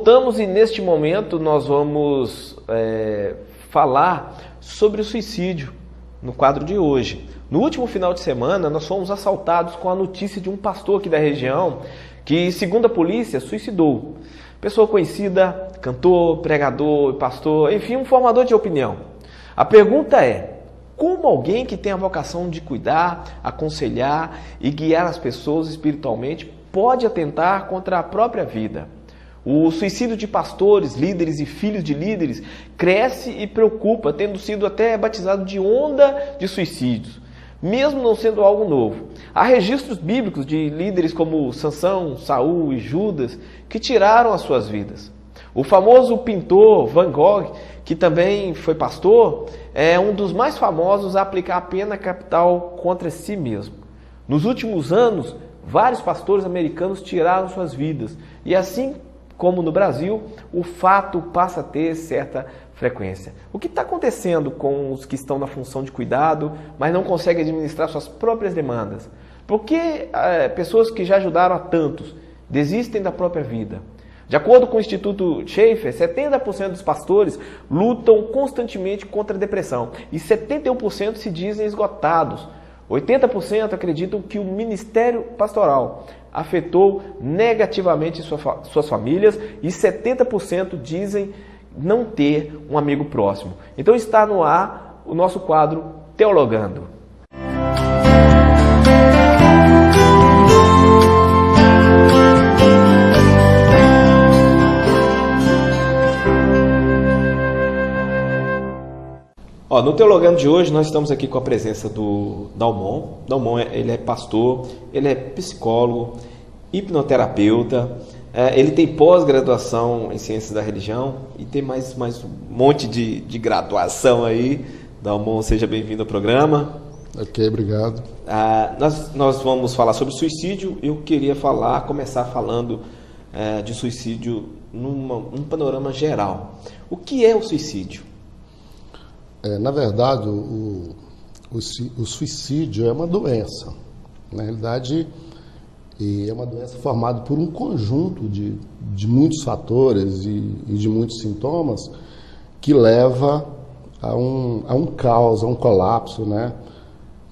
Voltamos e neste momento nós vamos falar sobre o suicídio no quadro de hoje. No último final de semana nós fomos assaltados com a notícia de um pastor aqui da região que, segundo a polícia, suicidou. Pessoa conhecida, cantor, pregador, pastor, enfim, um formador de opinião. A pergunta é: como alguém que tem a vocação de cuidar, aconselhar e guiar as pessoas espiritualmente pode atentar contra a própria vida? O suicídio de pastores, líderes e filhos de líderes cresce e preocupa, tendo sido até batizado de onda de suicídios, mesmo não sendo algo novo. Há registros bíblicos de líderes como Sansão, Saul e Judas que tiraram as suas vidas. O famoso pintor Van Gogh, que também foi pastor, é um dos mais famosos a aplicar a pena capital contra si mesmo. Nos últimos anos, vários pastores americanos tiraram suas vidas. E assim como no Brasil, o fato passa a ter certa frequência. O que está acontecendo com os que estão na função de cuidado, mas não conseguem administrar suas próprias demandas? Por que pessoas que já ajudaram a tantos desistem da própria vida? De acordo com o Instituto Schaeffer, 70% dos pastores lutam constantemente contra a depressão e 71% se dizem esgotados. 80% acreditam que o ministério pastoral afetou negativamente suas famílias e 70% dizem não ter um amigo próximo. Então está no ar o nosso quadro Teologando. No Teologando de hoje nós estamos aqui com a presença do Dalmon. Dalmon, ele é pastor, ele é psicólogo, hipnoterapeuta, ele tem pós-graduação em Ciências da Religião e tem mais um monte de graduação aí. Dalmon, seja bem-vindo ao programa. Ok, obrigado. Nós vamos falar sobre suicídio. Eu queria começar falando de suicídio num panorama geral. O que é o suicídio? Na verdade, o suicídio é uma doença. Na realidade, é uma doença formada por um conjunto de muitos fatores e de muitos sintomas que leva a um caos, a um colapso, né?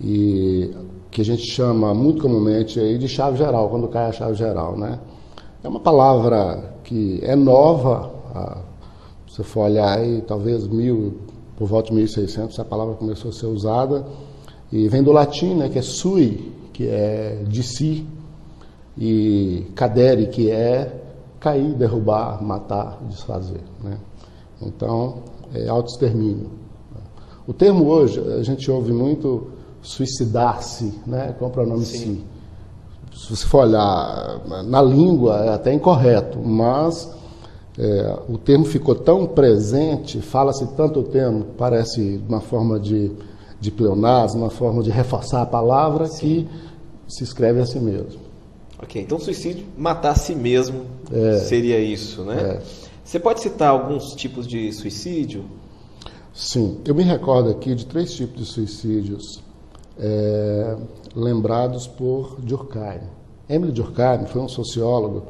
E que a gente chama muito comumente aí de chave geral, quando cai a chave geral, né? É uma palavra que é nova, se você for olhar aí, talvez por volta de 1600, essa palavra começou a ser usada, e vem do latim, né, que é sui, que é de si, e cadere, que é cair, derrubar, matar, desfazer, né? Então, é autoextermínio. O termo hoje, a gente ouve muito suicidar-se, né, com o pronome si. Se você for olhar na língua, é até incorreto, mas o termo ficou tão presente, fala-se tanto o termo, parece uma forma de pleonasmo, uma forma de reforçar a palavra, sim, que se escreve assim mesmo. Ok, então suicídio, matar a si mesmo, seria isso, né? Você pode citar alguns tipos de suicídio? Sim, eu me recordo aqui de 3 tipos de suicídios lembrados por Durkheim. Emile Durkheim foi um sociólogo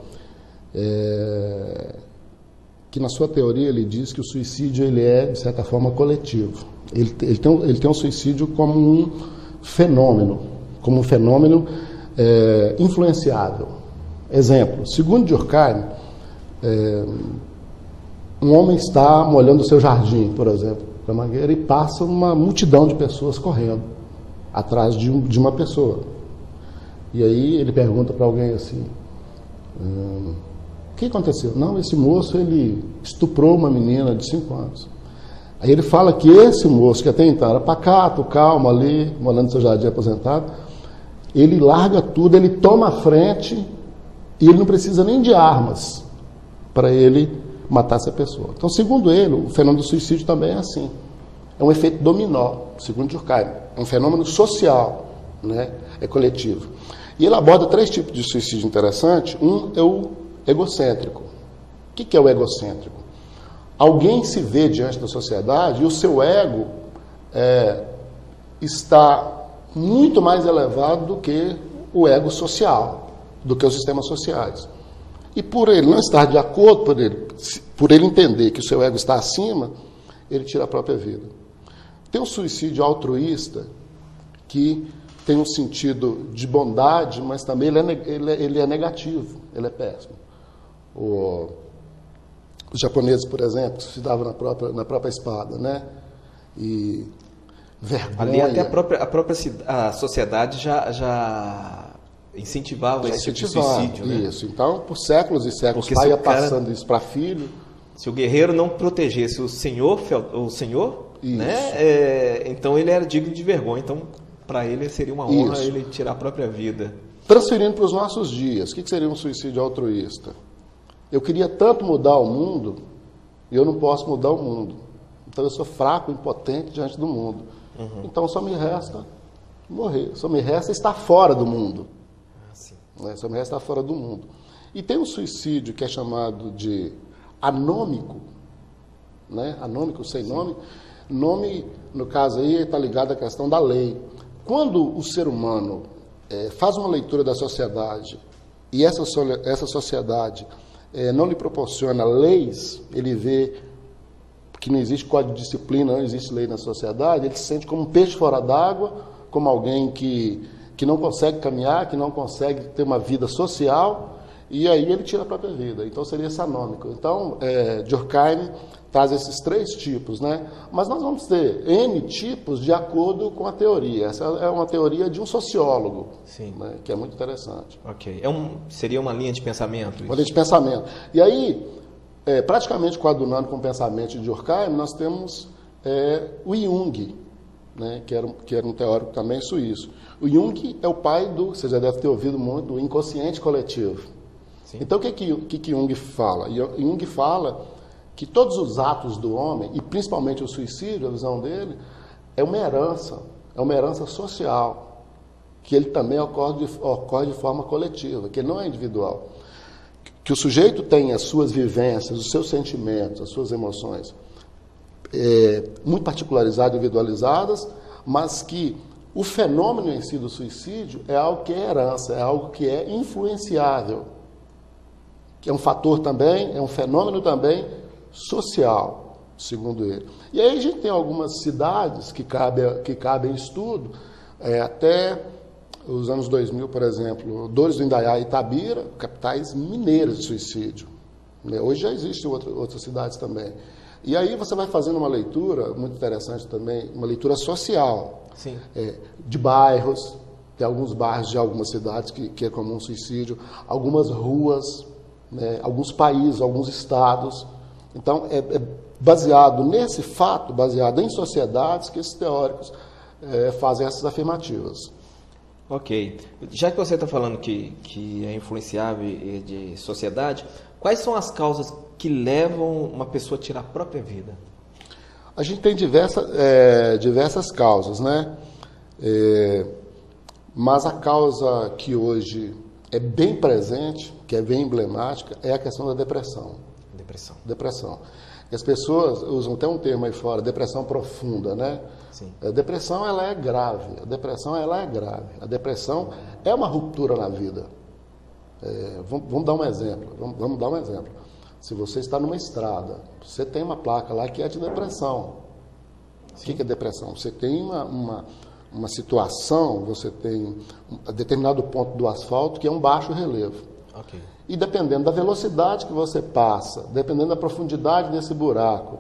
que na sua teoria ele diz que o suicídio ele é, de certa forma, coletivo. Ele tem um suicídio como um fenômeno influenciável. Exemplo, segundo Durkheim, um homem está molhando o seu jardim, por exemplo, com a mangueira, e passa uma multidão de pessoas correndo atrás de uma pessoa. E aí ele pergunta para alguém assim: o que aconteceu? Não, esse moço ele estuprou uma menina de 5 anos. Aí ele fala que esse moço, que até então era pacato, calmo ali, morando seu jardim aposentado, ele larga tudo, ele toma a frente e ele não precisa nem de armas para ele matar essa pessoa. Então, segundo ele, o fenômeno do suicídio também é assim. É um efeito dominó, segundo Durkheim. É um fenômeno social, né? É coletivo. E ele aborda 3 tipos de suicídio interessantes. Um é o egocêntrico. O que é o egocêntrico? Alguém se vê diante da sociedade e o seu ego está muito mais elevado do que o ego social, do que os sistemas sociais. E por ele não estar de acordo, por ele entender que o seu ego está acima, ele tira a própria vida. Tem um suicídio altruísta que tem um sentido de bondade, mas também ele é negativo, ele é péssimo. Os japoneses, por exemplo, se davam na própria espada, né? E vergonha. Ali até a sociedade já incentivava esse tipo de suicídio, né? Isso. Então, por séculos e séculos, o pai ia passando isso para filho. Se o guerreiro não protegesse o senhor, né? Então ele era digno de vergonha. Então, para ele seria uma honra ele tirar a própria vida. Transferindo para os nossos dias, o que seria um suicídio altruísta? Eu queria tanto mudar o mundo e eu não posso mudar o mundo. Então eu sou fraco, impotente diante do mundo. Então só me resta morrer, só me resta estar fora do mundo. Só me resta estar fora do mundo. E tem um suicídio que é chamado de anômico, né? Anômico, sem nome. Nome, no caso aí, está ligado à questão da lei. Quando o ser humano faz uma leitura da sociedade e essa sociedade não lhe proporciona leis, ele vê que não existe código de disciplina, não existe lei na sociedade, ele se sente como um peixe fora d'água, como alguém que não consegue caminhar, que não consegue ter uma vida social, e aí ele tira a própria vida. Então seria esse anômico. Então, Durkheim traz esses 3 tipos, né? Mas nós vamos ter N tipos de acordo com a teoria. Essa é uma teoria de um sociólogo, né? Que é muito interessante. Ok. Seria uma linha de pensamento? Uma linha de pensamento. E aí, praticamente coadunando com o pensamento de Durkheim, nós temos o Jung, né? que era um teórico também suíço. O Jung é o pai você já deve ter ouvido muito, do inconsciente coletivo. Sim. Então, o que Jung fala? Jung fala que todos os atos do homem, e principalmente o suicídio, a visão dele, é uma herança social, que ele também ocorre de forma coletiva, que ele não é individual. Que o sujeito tem as suas vivências, os seus sentimentos, as suas emoções, muito particularizadas, individualizadas, mas que o fenômeno em si do suicídio é algo que é herança, é algo que é influenciável, que é um fator também, é um fenômeno também social, segundo ele. E aí a gente tem algumas cidades que cabem em estudo, até os anos 2000, por exemplo, Dores do Indaiá e Itabira, capitais mineiras de suicídio. Hoje já existem outras cidades também. E aí você vai fazendo uma leitura muito interessante também, uma leitura social. Sim. De bairros, tem alguns bairros de algumas cidades que é comum suicídio, algumas ruas, né, alguns países, alguns estados. Então, é baseado nesse fato, baseado em sociedades, que esses teóricos fazem essas afirmativas. Ok. Já que você está falando que é influenciável de sociedade, quais são as causas que levam uma pessoa a tirar a própria vida? A gente tem diversas causas, né? Mas a causa que hoje é bem presente, que é bem emblemática, é a questão da depressão. Depressão. E as pessoas usam até um termo aí fora, depressão profunda, né? Sim. A depressão, ela é grave. A depressão é uma ruptura na vida. Vamos dar um exemplo. Vamos dar um exemplo. Se você está numa estrada, você tem uma placa lá que é de depressão. O que é depressão? Você tem uma situação, você tem um determinado ponto do asfalto que é um baixo relevo. Okay. E dependendo da velocidade que você passa, dependendo da profundidade desse buraco,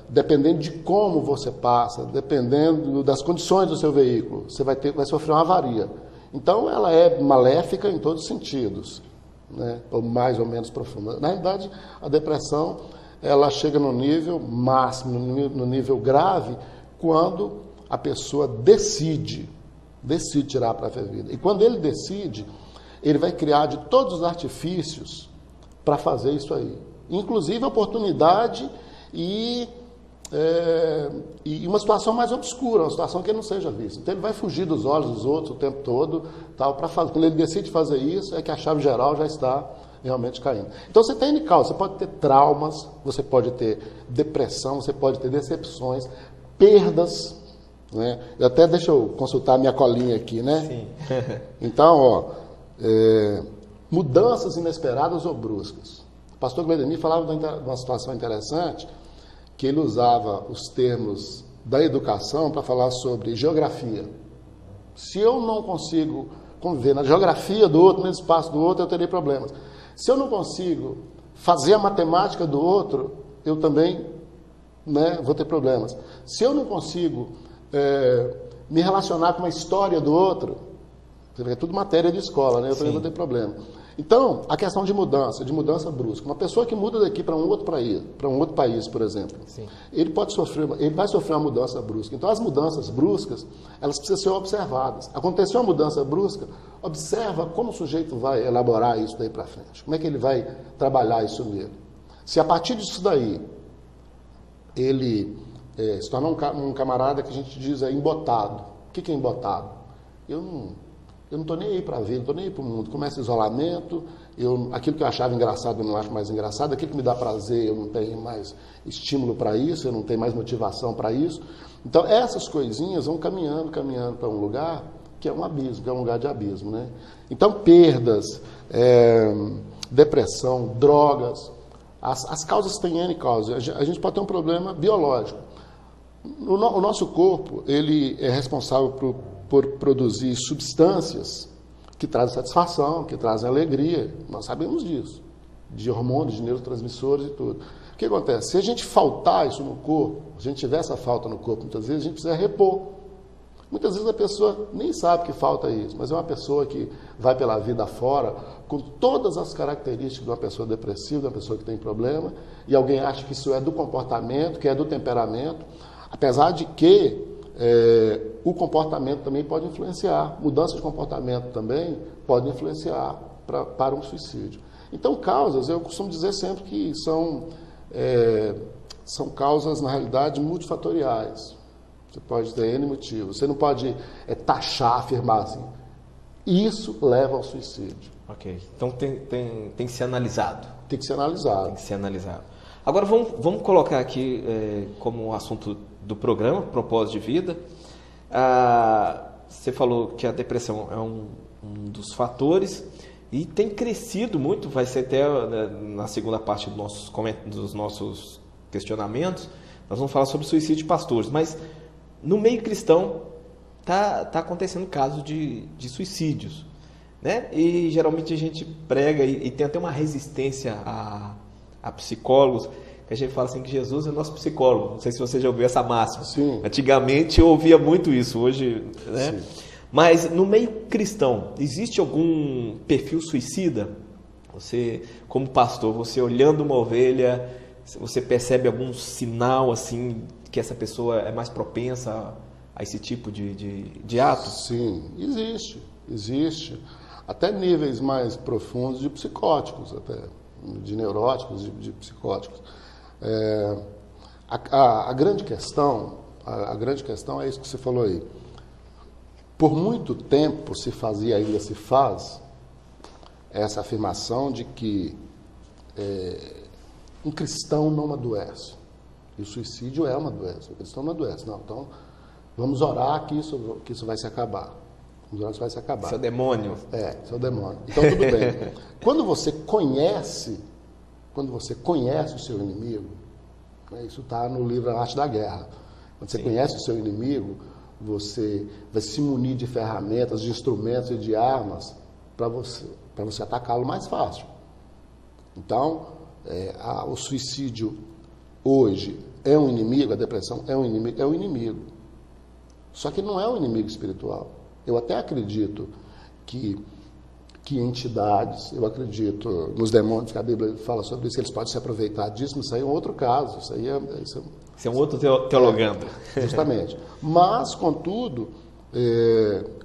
dependendo de como você passa, dependendo das condições do seu veículo, você vai sofrer uma avaria. Então, ela é maléfica em todos os sentidos, né? Ou mais ou menos profunda. Na realidade, a depressão ela chega no nível máximo, no nível grave, quando a pessoa decide tirar a própria vida. E quando ele decide, ele vai criar de todos os artifícios para fazer isso aí. Inclusive a oportunidade e uma situação mais obscura, uma situação que ele não seja visto. Então ele vai fugir dos olhos dos outros o tempo todo, tal, para fazer. Quando ele decide fazer isso, é que a chave geral já está realmente caindo. Então você tem causa, você pode ter traumas, você pode ter depressão, você pode ter decepções, perdas, né? Deixa eu consultar a minha colinha aqui, né? Sim. Então, mudanças inesperadas ou bruscas. O pastor Gledemir falava de uma situação interessante, que ele usava os termos da educação para falar sobre geografia. Se eu não consigo conviver na geografia do outro, no espaço do outro, eu terei problemas. Se eu não consigo fazer a matemática do outro, eu também, né, vou ter problemas. Se eu não consigo me relacionar com a história do outro, é tudo matéria de escola, né? Eu também vou ter problema. Então, a questão de mudança brusca. Uma pessoa que muda daqui para um outro país, por exemplo, Sim. ele vai sofrer uma mudança brusca. Então, as mudanças bruscas, elas precisam ser observadas. Aconteceu uma mudança brusca, observa como o sujeito vai elaborar isso daí para frente. Como é que ele vai trabalhar isso nele. Se a partir disso daí, ele se tornar um camarada que a gente diz embotado. O que é embotado? Eu não estou nem aí para ver, não estou nem aí para o mundo. Começa isolamento, aquilo que eu achava engraçado eu não acho mais engraçado, aquilo que me dá prazer eu não tenho mais estímulo para isso, eu não tenho mais motivação para isso. Então, essas coisinhas vão caminhando para um lugar que é um abismo, que é um lugar de abismo, né? Então, perdas, depressão, drogas, as causas têm N causas. A gente pode ter um problema biológico. O nosso corpo, ele é responsável por produzir substâncias que trazem satisfação, que trazem alegria. Nós sabemos disso. De hormônios, de neurotransmissores e tudo. O que acontece? Se a gente faltar isso no corpo, se a gente tiver essa falta no corpo, muitas vezes a gente precisa repor. Muitas vezes a pessoa nem sabe que falta isso, mas é uma pessoa que vai pela vida fora com todas as características de uma pessoa depressiva, de uma pessoa que tem problema, e alguém acha que isso é do comportamento, que é do temperamento, apesar de que o comportamento também pode influenciar, mudança de comportamento também pode influenciar para um suicídio. Então, causas, eu costumo dizer sempre que são causas, na realidade, multifatoriais. Você pode ter N motivos. Você não pode taxar, afirmar assim. Isso leva ao suicídio. Ok. Então tem que ser analisado. Tem que ser analisado. Tem que ser analisado. Agora vamos colocar aqui como assunto do programa, propósito de vida. Você falou que a depressão é um dos fatores e tem crescido muito, vai ser até na segunda parte dos nossos questionamentos, nós vamos falar sobre suicídio de pastores, mas no meio cristão tá acontecendo casos de suicídios, né? E geralmente a gente prega e tem até uma resistência a psicólogos, que a gente fala assim que Jesus é nosso psicólogo. Não sei se você já ouviu essa máxima. Sim. Antigamente eu ouvia muito isso, hoje, né? Sim. Mas no meio cristão, existe algum perfil suicida? Você, como pastor, você olhando uma ovelha, você percebe algum sinal assim que essa pessoa é mais propensa a esse tipo de ato? Sim, existe. Até níveis mais profundos de psicóticos, até de neuróticos, de psicóticos. A grande questão é isso que você falou aí. Por muito tempo se fazia, ainda se faz, essa afirmação de que um cristão não adoece. E o suicídio é uma doença. O cristão não adoece. Não, então vamos orar que isso vai se acabar. Vamos orar que isso vai se acabar. Isso é o demônio. Isso é o demônio. Então tudo bem. Quando você conhece o seu inimigo, né, isso está no livro A Arte da Guerra. Quando você conhece o seu inimigo, você vai se munir de ferramentas, de instrumentos e de armas para você atacá-lo mais fácil. Então, o suicídio hoje é um inimigo, a depressão é um inimigo. Só que não é um inimigo espiritual. Eu até acredito que entidades, eu acredito nos demônios, que a Bíblia fala sobre isso, que eles podem se aproveitar disso, mas isso aí é um outro caso. Isso é um outro teologando. Justamente. Mas, contudo,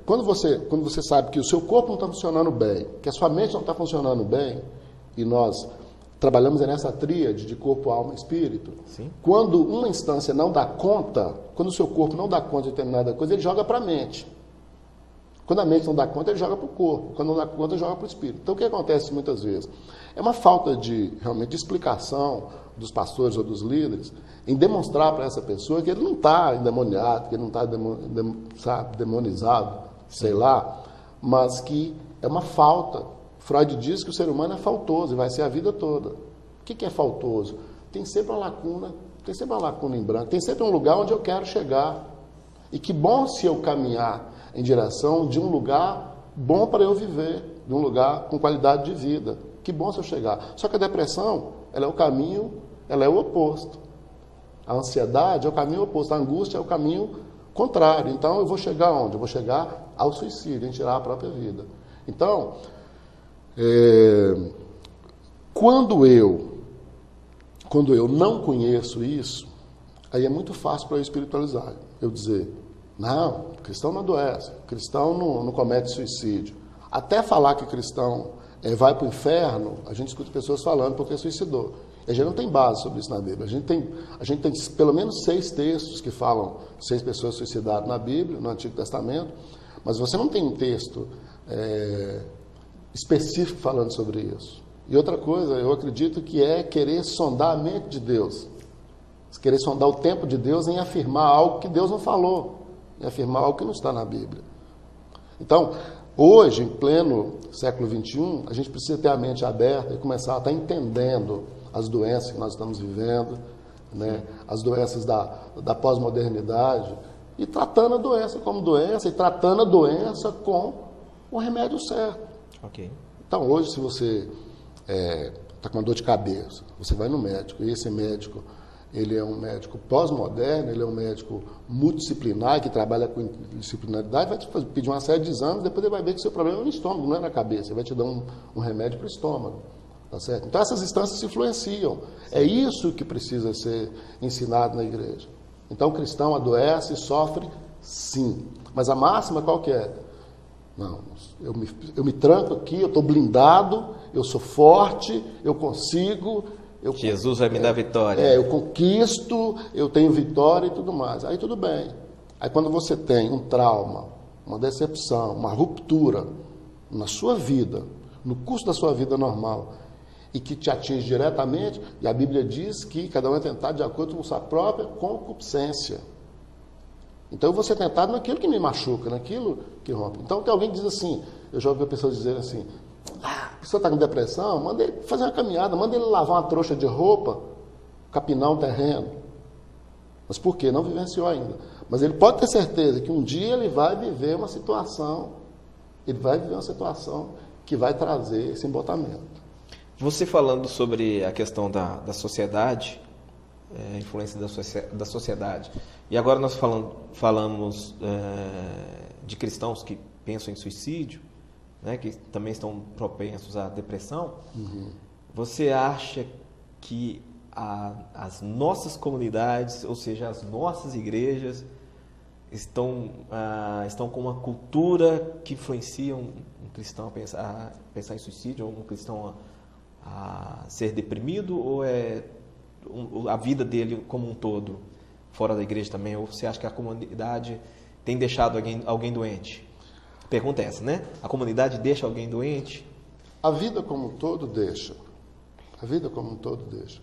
quando você sabe que o seu corpo não está funcionando bem, que a sua mente não está funcionando bem, e nós trabalhamos nessa tríade de corpo, alma e espírito, Sim. Quando uma instância não dá conta, quando o seu corpo não dá conta de determinada coisa, ele joga para a mente. Quando a mente não dá conta, ele joga para o corpo. Quando não dá conta, ele joga para o espírito. Então, o que acontece muitas vezes? É uma falta realmente de explicação dos pastores ou dos líderes em demonstrar para essa pessoa que ele não está endemoniado, que ele não está demonizado, sei lá, mas que é uma falta Freud diz que o ser humano é faltoso e vai ser a vida toda. O que é faltoso? Tem sempre uma lacuna em branco, tem sempre um lugar onde eu quero chegar. E que bom se eu caminhar em direção de um lugar bom para eu viver, de um lugar com qualidade de vida. Que bom se eu chegar. Só que a depressão, ela é o caminho, ela é o oposto. A ansiedade é o caminho oposto, a angústia é o caminho contrário. Então eu vou chegar aonde? Eu vou chegar ao suicídio, em tirar a própria vida. Então, quando eu não conheço isso, aí é muito fácil para eu espiritualizar. Eu dizer, não, cristão não adoece, cristão não comete suicídio. Até falar que cristão vai para o inferno, a gente escuta pessoas falando porque suicidou. A gente não tem base sobre isso na Bíblia. A gente tem pelo menos 6 textos que falam 6 pessoas suicidadas na Bíblia, no Antigo Testamento, mas você não tem um texto específico falando sobre isso. E outra coisa, eu acredito que é querer sondar a mente de Deus. Querer sondar o tempo de Deus em afirmar algo que Deus não falou, em afirmar algo que não está na Bíblia. Então, hoje, em pleno século XXI, a gente precisa ter a mente aberta e começar a estar entendendo as doenças que nós estamos vivendo, né? As doenças da pós-modernidade, e tratando a doença como doença, e tratando a doença com o remédio certo. Okay. Então, hoje, se você está com uma dor de cabeça, você vai no médico, e esse médico, ele é um médico pós-moderno, ele é um médico multidisciplinar, que trabalha com disciplinaridade, vai te pedir uma série de exames, depois ele vai ver que o seu problema é no estômago, não é na cabeça, ele vai te dar um remédio para o estômago. Tá certo? Então, essas instâncias se influenciam. É isso que precisa ser ensinado na igreja. Então, o cristão adoece, sofre, sim. Mas a máxima qual que é? Não, eu me tranco aqui, eu estou blindado, eu sou forte, eu consigo. Jesus vai me dar vitória. Eu conquisto, eu tenho vitória e tudo mais. Aí tudo bem. Aí quando você tem um trauma, uma decepção, uma ruptura na sua vida, no curso da sua vida normal, e que te atinge diretamente, e a Bíblia diz que cada um é tentado de acordo com sua própria concupiscência. Então eu vou ser tentado naquilo que me machuca, naquilo que rompe. Então tem alguém que diz assim, eu já ouvi pessoas dizerem assim, a pessoa está com depressão, manda ele fazer uma caminhada, manda ele lavar uma trouxa de roupa, capinar um terreno. Mas por quê? Não vivenciou ainda. Mas ele pode ter certeza que um dia ele vai viver uma situação, que vai trazer esse embotamento. Você falando sobre a questão da sociedade, a influência da sociedade, e agora nós falamos de cristãos que pensam em suicídio, né, que também estão propensos à depressão. Uhum. Você acha que as nossas comunidades, ou seja, as nossas igrejas, estão com uma cultura que influencia um cristão a pensar em suicídio, ou um cristão a ser deprimido, ou é a vida dele como um todo, fora da igreja também? Ou você acha que a comunidade tem deixado alguém doente? A pergunta é essa, né? A comunidade deixa alguém doente? A vida como um todo deixa. A vida como um todo deixa.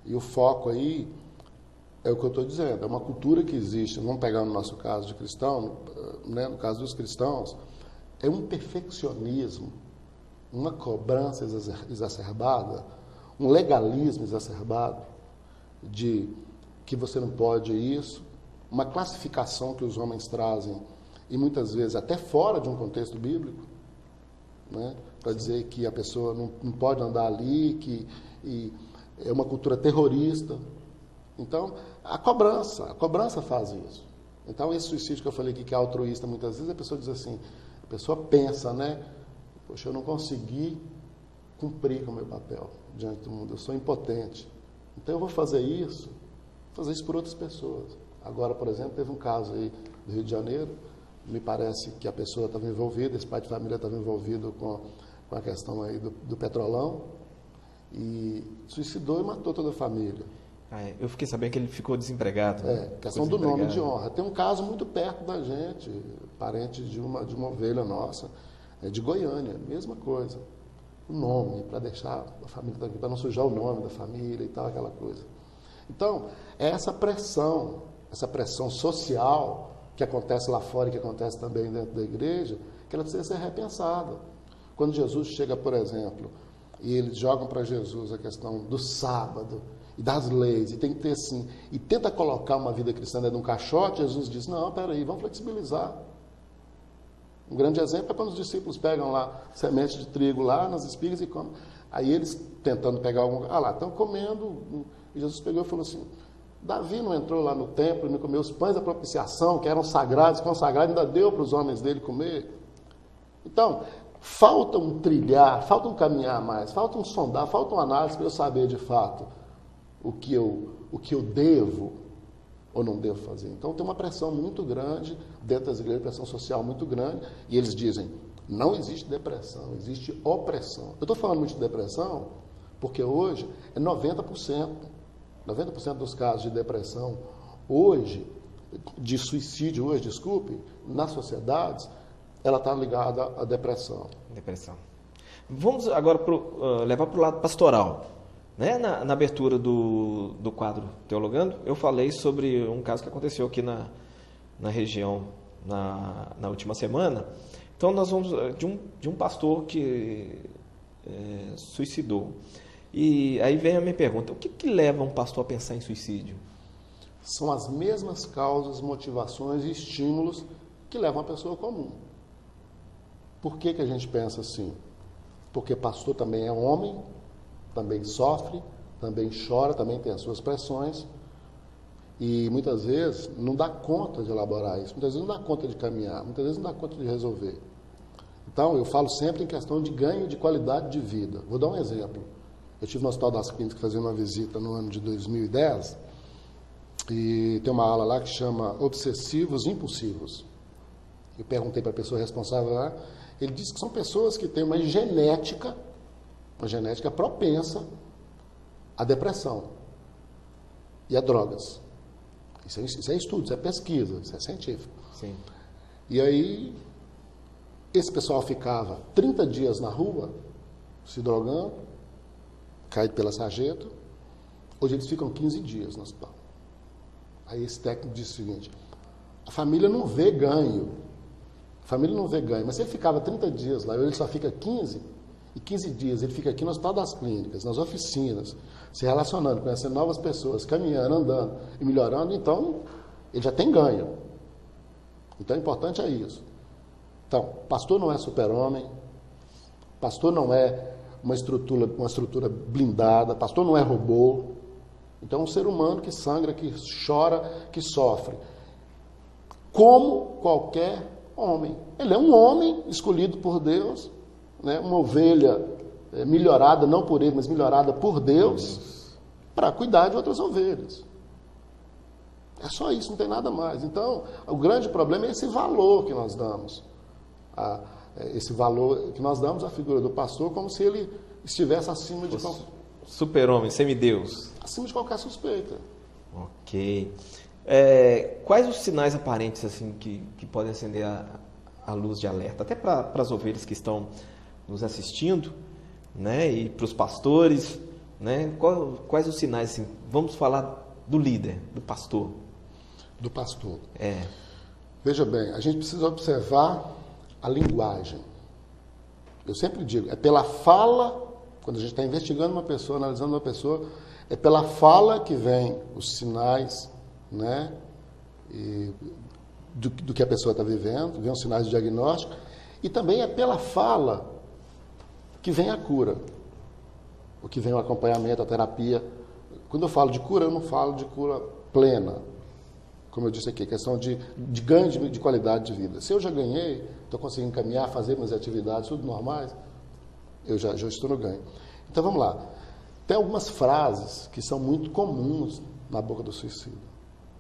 E o foco aí é o que eu estou dizendo. É uma cultura que existe, vamos pegar no nosso caso de cristão, né, no caso dos cristãos, é um perfeccionismo, uma cobrança exacerbada, um legalismo exacerbado de que você não pode isso, uma classificação que os homens trazem, e muitas vezes até fora de um contexto bíblico, né, para dizer que a pessoa não pode andar ali, e é uma cultura terrorista. Então, a cobrança faz isso. Então, esse suicídio que eu falei aqui, que é altruísta, muitas vezes a pessoa diz assim, a pessoa pensa, né? Poxa, eu não consegui cumprir com o meu papel diante do mundo, eu sou impotente. Então eu vou fazer isso por outras pessoas. Agora, por exemplo, teve um caso aí do Rio de Janeiro, me parece que a pessoa estava envolvida, esse pai de família estava envolvido com a questão aí do petrolão, e suicidou e matou toda a família. Eu fiquei sabendo que ele ficou desempregado. Né? Questão do nome de honra. Tem um caso muito perto da gente, parente de uma ovelha nossa, de Goiânia, mesma coisa. O nome, para deixar a família tranquila, para não sujar o nome da família e tal, aquela coisa. Então, é essa pressão social que acontece lá fora e que acontece também dentro da igreja, que ela precisa ser repensada. Quando Jesus chega, por exemplo, e eles jogam para Jesus a questão do sábado e das leis, e tem que ter assim, e tenta colocar uma vida cristã dentro de um caixote, Jesus diz, não, peraí, vamos flexibilizar. Um grande exemplo é quando os discípulos pegam lá sementes de trigo lá nas espigas e comem. Aí eles tentando pegar algum... lá, estão comendo. E Jesus pegou e falou assim, Davi não entrou lá no templo e não comeu os pães da propiciação, que eram sagrados, consagrados, ainda deu para os homens dele comer. Então, falta um trilhar, falta um caminhar mais, falta um sondar, falta uma análise para eu saber de fato o que eu devo ou não devo fazer. Então tem uma pressão muito grande dentro das igrejas, pressão social muito grande, e eles dizem, não existe depressão, existe opressão. Eu estou falando muito de depressão porque hoje é 90% dos casos de depressão hoje, de suicídio hoje, desculpe, nas sociedades, ela está ligada à depressão. Depressão. Vamos agora levar para o lado pastoral. Né? Na abertura do quadro Teologando, eu falei sobre um caso que aconteceu aqui na região na última semana. Então, nós vamos de um pastor que suicidou. E aí vem a minha pergunta, o que leva um pastor a pensar em suicídio? São as mesmas causas, motivações e estímulos que levam a pessoa comum. Por que a gente pensa assim? Porque pastor também é homem, também sofre, também chora, também tem as suas pressões e muitas vezes não dá conta de elaborar isso, muitas vezes não dá conta de caminhar, muitas vezes não dá conta de resolver. Então, eu falo sempre em questão de ganho de qualidade de vida. Vou dar um exemplo. Eu estive no Hospital das Clínicas fazendo uma visita no ano de 2010 e tem uma aula lá que chama Obsessivos Impulsivos. Eu perguntei para a pessoa responsável lá, ele disse que são pessoas que têm uma genética propensa à depressão e a drogas. Isso é estudo, isso é pesquisa, isso é científico. Sim. E aí, esse pessoal ficava 30 dias na rua, se drogando, caído pela sarjeta. Hoje eles ficam 15 dias no hospital. Aí esse técnico disse o seguinte, a família não vê ganho, mas se ele ficava 30 dias lá, ele só fica 15, e 15 dias ele fica aqui no Hospital das Clínicas, nas oficinas, se relacionando, conhecendo novas pessoas, caminhando, andando e melhorando, então ele já tem ganho. Então o importante é isso. Então, pastor não é super-homem, pastor não é uma estrutura blindada, pastor não é robô. Então é um ser humano que sangra, que chora, que sofre. Como qualquer homem. Ele é um homem escolhido por Deus, né? Uma ovelha melhorada, não por ele, mas melhorada por Deus, para cuidar de outras ovelhas. É só isso, não tem nada mais. Então, o grande problema é esse valor que nós damos. Esse valor que nós damos à figura do pastor como se ele estivesse acima de super-homem, semideus. Acima de qualquer suspeita. Ok. Quais os sinais aparentes assim que podem acender a luz de alerta? Até para as ovelhas que estão nos assistindo, né? E para os pastores, né? Quais os sinais? Assim? Vamos falar do líder, do pastor. Do pastor. Veja bem, a gente precisa observar a linguagem. Eu sempre digo, é pela fala, quando a gente está investigando uma pessoa, analisando uma pessoa, é pela fala que vem os sinais, né, do que a pessoa está vivendo, vem os sinais de diagnóstico, e também é pela fala que vem a cura, o que vem o acompanhamento, a terapia. Quando eu falo de cura, eu não falo de cura plena, como eu disse aqui, questão de ganho de qualidade de vida. Se eu já ganhei, estou conseguindo caminhar, fazer minhas atividades, tudo normais, eu já estou no ganho. Então vamos lá. Tem algumas frases que são muito comuns na boca do suicida.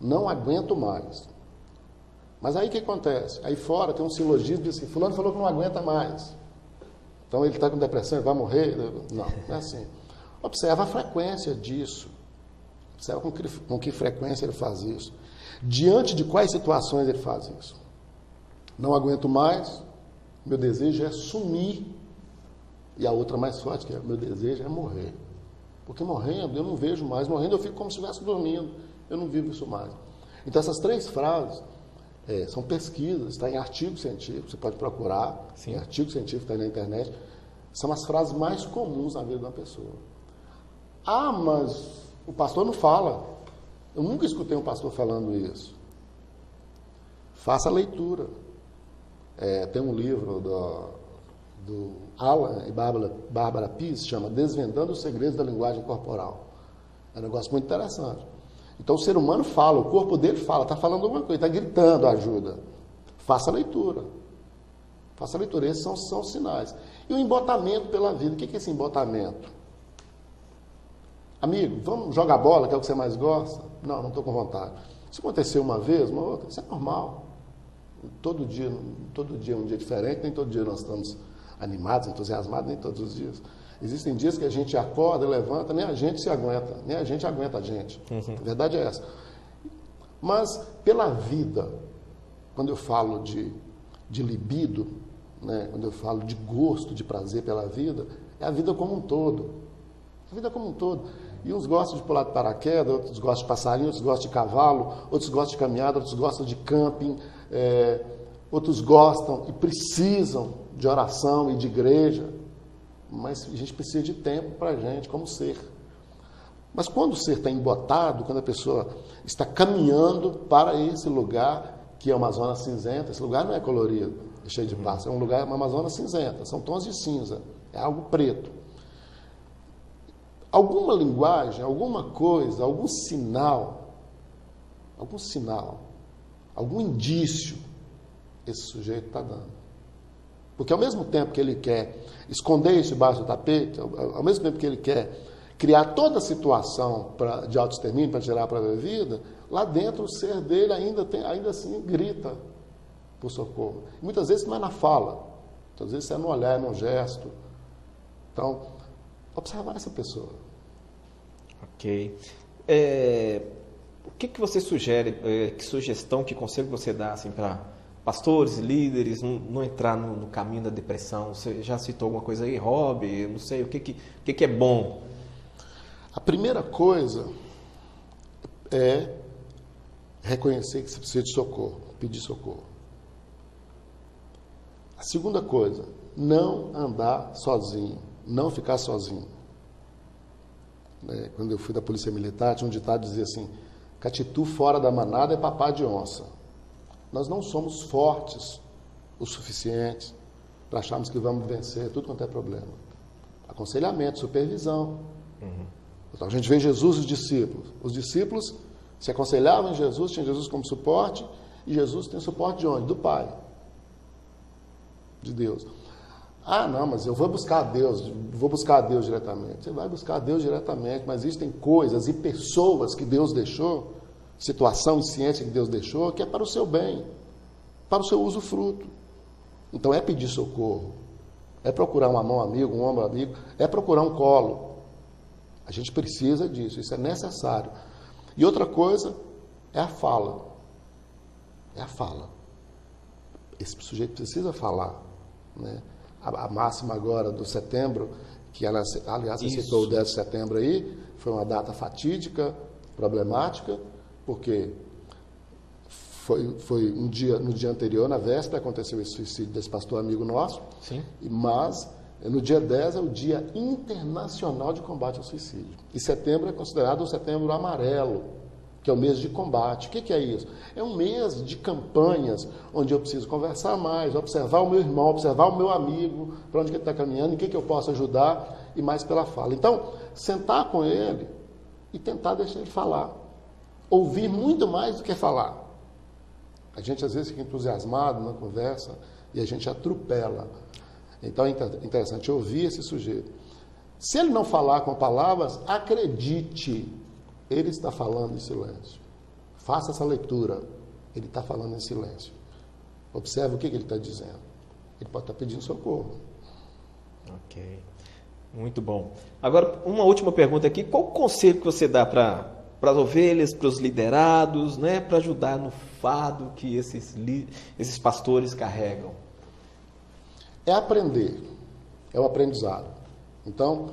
Não aguento mais. Mas aí o que acontece? Aí fora tem um silogismo de assim, fulano falou que não aguenta mais. Então ele está com depressão, ele vai morrer? Não, não é assim. Observa a frequência disso. Observa com que frequência ele faz isso. Diante de quais situações ele faz isso. Não aguento mais, meu desejo é sumir. E a outra mais forte, que é meu desejo é morrer. Porque morrendo eu não vejo mais, morrendo eu fico como se estivesse dormindo. Eu não vivo isso mais. Então essas três frases, São pesquisas, está em artigo científico, você pode procurar, Sim. em artigo científico, está aí na internet. São as frases mais comuns na vida de uma pessoa. Ah, mas o pastor não fala. Eu nunca escutei um pastor falando isso. Faça a leitura. Tem um livro do Alan e Bárbara Pease, chama Desvendando os Segredos da Linguagem Corporal. É um negócio muito interessante. Então o ser humano fala, o corpo dele fala, está falando alguma coisa, está gritando ajuda. Faça a leitura. Faça a leitura, esses são os sinais. E o embotamento pela vida, o que é esse embotamento? Amigo, vamos jogar bola, que é o que você mais gosta? Não estou com vontade. Se aconteceu uma vez, uma outra, isso é normal. Todo dia é um dia diferente, nem todo dia nós estamos animados, entusiasmados, nem todos os dias. Existem dias que a gente acorda, levanta, nem a gente se aguenta, nem a gente aguenta a gente. A verdade é essa. Mas pela vida, quando eu falo de libido, né, quando eu falo de gosto, de prazer pela vida, é a vida como um todo. A vida como um todo. E uns gostam de pular de paraquedas, outros gostam de passarinho, outros gostam de cavalo, outros gostam de caminhada, outros gostam de camping, outros gostam e precisam de oração e de igreja. Mas a gente precisa de tempo para a gente, como ser. Mas quando o ser está embotado, quando a pessoa está caminhando para esse lugar, que é uma zona cinzenta, esse lugar não é colorido, é cheio de pássaros, é um lugar, uma zona cinzenta, são tons de cinza, é algo preto. Alguma linguagem, alguma coisa, algum sinal, algum indício, esse sujeito está dando. Porque ao mesmo tempo que ele quer esconder isso debaixo do tapete, ao mesmo tempo que ele quer criar toda a situação de autoextermínio para tirar a própria vida, lá dentro o ser dele ainda assim grita por socorro. E muitas vezes não é na fala, muitas vezes é no olhar, é no gesto. Então, observar essa pessoa. Ok. O que você sugere, que sugestão, que conselho você dá assim, para pastores, líderes, não entrar no caminho da depressão? Você já citou alguma coisa aí, hobby, não sei, o que é bom? A primeira coisa é reconhecer que você precisa de socorro, pedir socorro. A segunda coisa, não andar sozinho, não ficar sozinho. Quando eu fui da Polícia Militar, tinha um ditado que dizia assim: catitu fora da manada é papá de onça. Nós não somos fortes o suficiente para acharmos que vamos vencer tudo quanto é problema. Aconselhamento, supervisão. Então a gente vê Jesus e os discípulos. Os discípulos se aconselhavam em Jesus, tinham Jesus como suporte, e Jesus tem suporte de onde? Do Pai. De Deus. Ah, não, mas eu vou buscar a Deus diretamente. Você vai buscar a Deus diretamente, mas existem coisas e pessoas que Deus deixou, situação e ciência que Deus deixou, que é para o seu bem, para o seu usufruto. Então é pedir socorro, é procurar uma mão amiga, um ombro amigo, é procurar um colo. A gente precisa disso, isso é necessário. E outra coisa é a fala. É a fala. Esse sujeito precisa falar, né? A máxima agora do setembro, que ela, aliás, você citou o 10 de setembro aí, foi uma data fatídica, problemática, porque foi no dia anterior, na véspera, aconteceu esse suicídio desse pastor amigo nosso. Sim. Mas no dia 10 é o Dia Internacional de Combate ao Suicídio. E setembro é considerado o setembro amarelo, que é o mês de combate. O que é isso? É um mês de campanhas onde eu preciso conversar mais, observar o meu irmão, observar o meu amigo, para onde ele está caminhando, em que eu posso ajudar, e mais pela fala. Então, sentar com ele e tentar deixar ele falar. Ouvir muito mais do que falar. A gente às vezes fica entusiasmado na conversa e a gente atropela. Então é interessante ouvir esse sujeito. Se ele não falar com palavras, acredite, ele está falando em silêncio. Faça essa leitura. Ele está falando em silêncio. Observe o que ele está dizendo. Ele pode estar pedindo socorro. Ok. Muito bom. Agora, uma última pergunta aqui. Qual o conselho que você dá para as ovelhas, para os liderados, né, para ajudar no fardo que esses pastores carregam? É aprender. É o aprendizado. Então,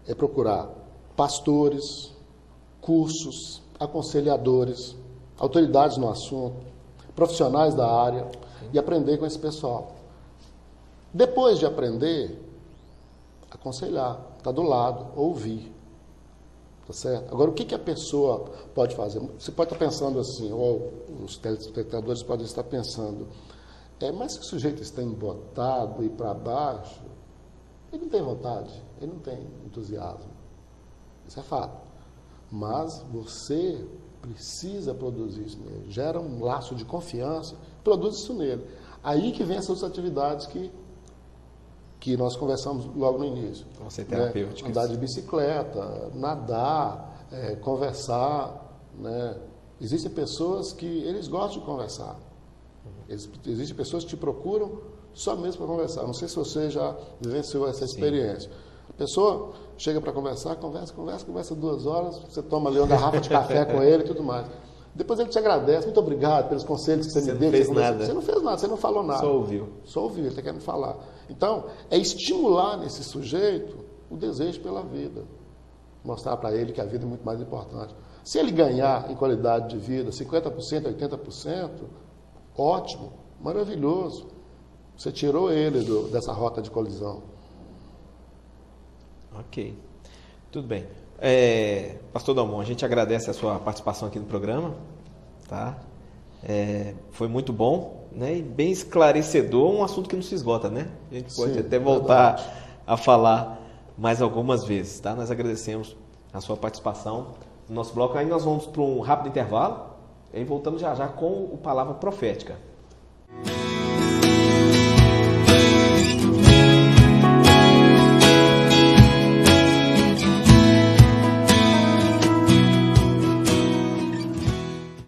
é procurar pastores, cursos, aconselhadores, autoridades no assunto, profissionais da área e aprender com esse pessoal. Depois de aprender, aconselhar, estar do lado, ouvir. Tá certo? Agora, o que a pessoa pode fazer? Você pode estar pensando assim, ou os telespectadores podem estar pensando, mas se o sujeito está embotado e para baixo, ele não tem vontade, ele não tem entusiasmo. Isso é fato. Mas você precisa produzir isso nele. Gera um laço de confiança, produz isso nele. Aí que vem essas atividades que nós conversamos logo no início. Vão ser terapêuticas. Andar de bicicleta, nadar, conversar. Né? Existem pessoas que eles gostam de conversar. Existem pessoas que te procuram só mesmo para conversar. Não sei se você já vivenciou essa experiência. A pessoa chega para conversar, conversa 2 horas, você toma ali uma garrafa de café com ele e tudo mais. Depois ele te agradece, muito obrigado pelos conselhos que você me deu. Você não fez nada, você não falou nada. Só ouviu. Só ouviu, ele está querendo falar. Então, é estimular nesse sujeito o desejo pela vida. Mostrar para ele que a vida é muito mais importante. Se ele ganhar em qualidade de vida 50%, 80%, ótimo, maravilhoso. Você tirou ele dessa rota de colisão. Ok, tudo bem. Pastor Dalmon, a gente agradece a sua participação aqui no programa, tá? Foi muito bom, né? E bem esclarecedor, um assunto que não se esgota, né? A gente pode até voltar a falar mais algumas vezes, tá? Nós agradecemos a sua participação no nosso bloco. Aí nós vamos para um rápido intervalo e voltamos já com o Palavra Profética.